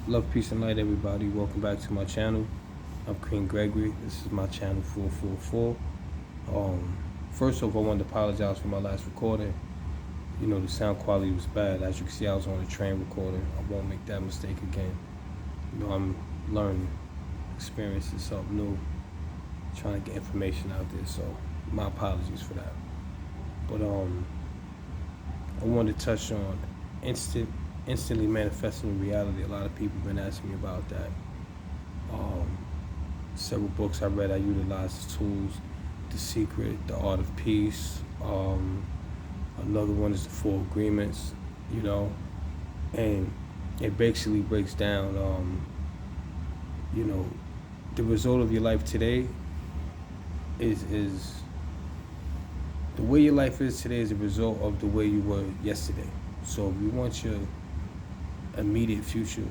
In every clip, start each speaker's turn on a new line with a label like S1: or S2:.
S1: Love, peace, and light, everybody. Welcome back to my channel. I'm King Gregory. This is my channel 444. First off, I wanted to apologize for my last recording. The sound quality was bad. As you can see, I was on a train recording. I won't make that mistake again. I'm learning, experiencing something new, trying to get information out there. So, my apologies for that. But I wanted to touch on instantly manifesting reality. A lot of people have been asking me about that. Um, Several books I read, I utilized the tools, The Secret, The Art of Peace. Another one is The Four Agreements, and it basically breaks down, the result of your life today is the way your life is today is a result of the way you were yesterday. So if you want your immediate future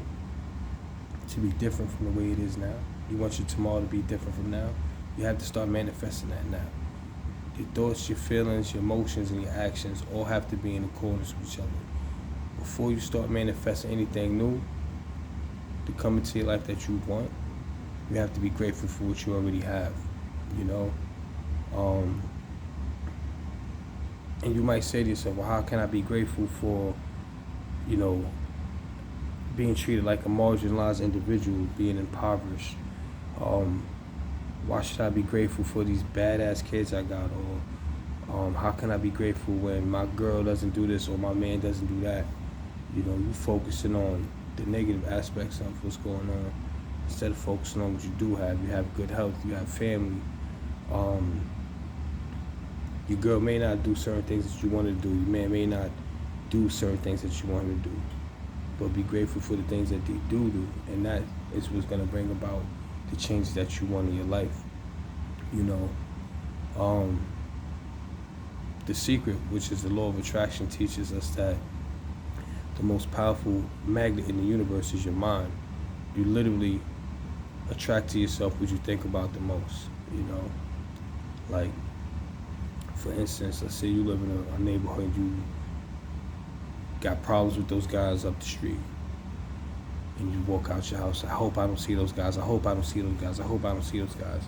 S1: to be different from the way it is now, you want your tomorrow to be different from now, you have to start manifesting that now. Your thoughts, your feelings, your emotions, and your actions all have to be in accordance with each other. Before you start manifesting anything new to come into your life that you want, you have to be grateful for what you already have, you know? And you might say to yourself, well, how can I be grateful for, you know, being treated like a marginalized individual, being impoverished? Why should I be grateful for these badass kids I got? Or how can I be grateful when my girl doesn't do this or my man doesn't do that? You focusing on the negative aspects of what's going on instead of focusing on what you do have. You have good health, you have family. Your girl may not do certain things that you want to do. Your man may not do certain things that you want him to do. But be grateful for the things that they do, and that is what's going to bring about the changes that you want in your life. The Secret, which is the law of attraction, teaches us that the most powerful magnet in the universe is your mind. You literally attract to yourself what you think about the most. Like, for instance, let's say you live in a neighborhood, you got problems with those guys up the street, and you walk out your house, I hope I don't see those guys, I hope I don't see those guys, I hope I don't see those guys.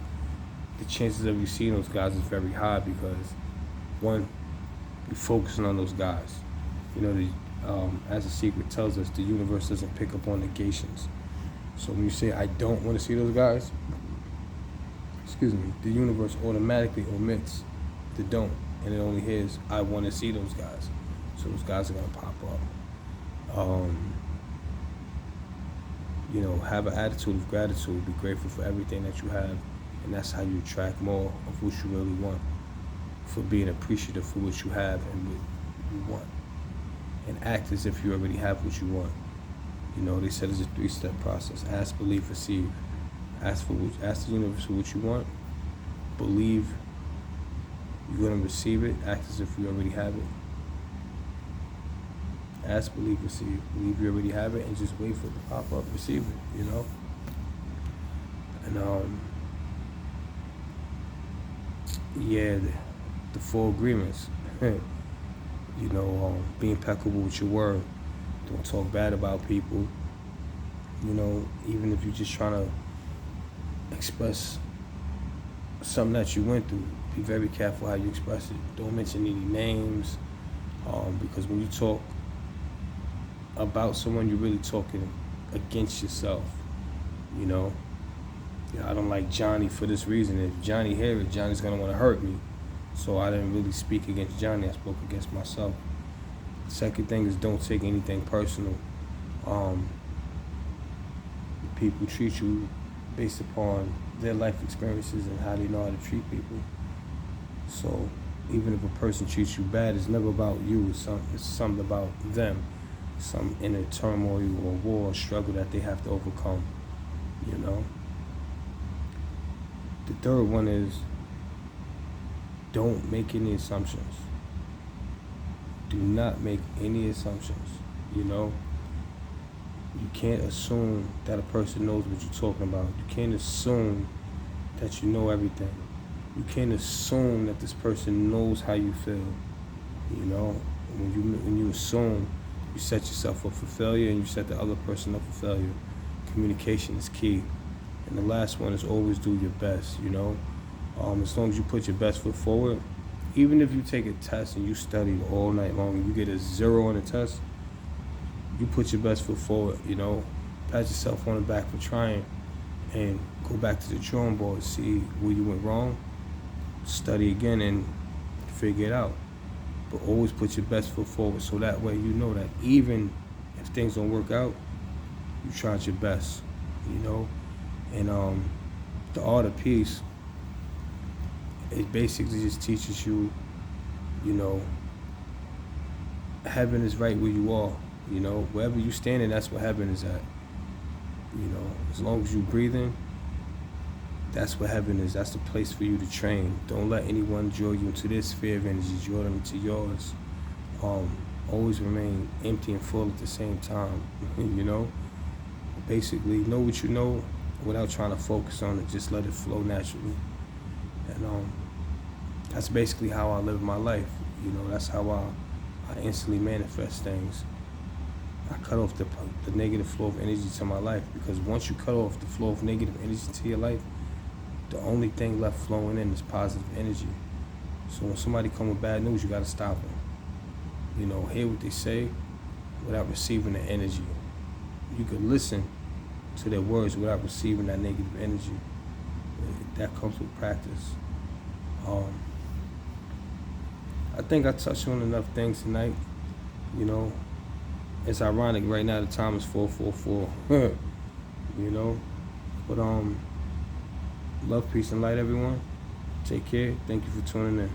S1: The chances of you seeing those guys is very high because, one, you're focusing on those guys. As The Secret tells us, the universe doesn't pick up on negations. So when you say, I don't want to see those guys, the universe automatically omits the don't, and it only hears, I want to see those guys. So those guys are going to pop up. Have an attitude of gratitude. Be grateful for everything that you have, and that's how you attract more of what you really want. For being appreciative for what you have and what you want, and act as if you already have what you want. They said it's a 3-step process: ask, believe, receive. Ask the universe for what you want. Believe you're gonna receive it. Act as if you already have it. Ask, believe, receive. Believe you already have it, and just wait for it to pop up. Receive it. And the 4 agreements. Be impeccable with your word. Don't talk bad about people. Even if you're just trying to express something that you went through, be very careful how you express it. Don't mention any names, because when you talk about someone, you're really talking against yourself. I don't like Johnny for this reason. If Johnny hears it, Johnny's gonna want to hurt me. So I didn't really speak against Johnny. I spoke against myself. Second thing is, don't take anything personal. People treat you based upon their life experiences and how they know how to treat people. So even if a person treats you bad, it's never about you. It's something about them. Some inner turmoil or war or struggle that they have to overcome. The third one is, don't make any assumptions. Do not make any assumptions. You can't assume that a person knows what you're talking about. You can't assume that you know everything. You can't assume that this person knows how you feel. When you assume, you set yourself up for failure, and you set the other person up for failure. communication is key. And the last one is always do your best, you know. As long as you put your best foot forward, even if you take a test and you studied all night long and you get a 0 on the test, you put your best foot forward, you know. Pat yourself on the back for trying and go back to the drawing board, see where you went wrong, study again and figure it out. But always put your best foot forward so that way you know that even if things don't work out, you tried your best, you know. And the art of peace, it basically just teaches you, you know, heaven is right where you are. You know, wherever you standing, that's where heaven is at. You know, as long as you breathing, that's where heaven is. That's the place for you to train. Don't let anyone draw you into this sphere of energy. Draw them into yours. Always remain empty and full at the same time. You know, basically know what you know without trying to focus on it. Just let it flow naturally. And that's basically how I live my life. You know, that's how I instantly manifest things. I cut off the negative flow of energy to my life, because once you cut off the flow of negative energy to your life, the only thing left flowing in is positive energy. So when somebody come with bad news, you got to stop them. You know, hear what they say without receiving the energy. You could listen to their words without receiving that negative energy. That comes with practice. I think I touched on enough things tonight. You know, it's ironic right now the time is 4:44. You know, but love, peace, and light, everyone. Take care. Thank you for tuning in.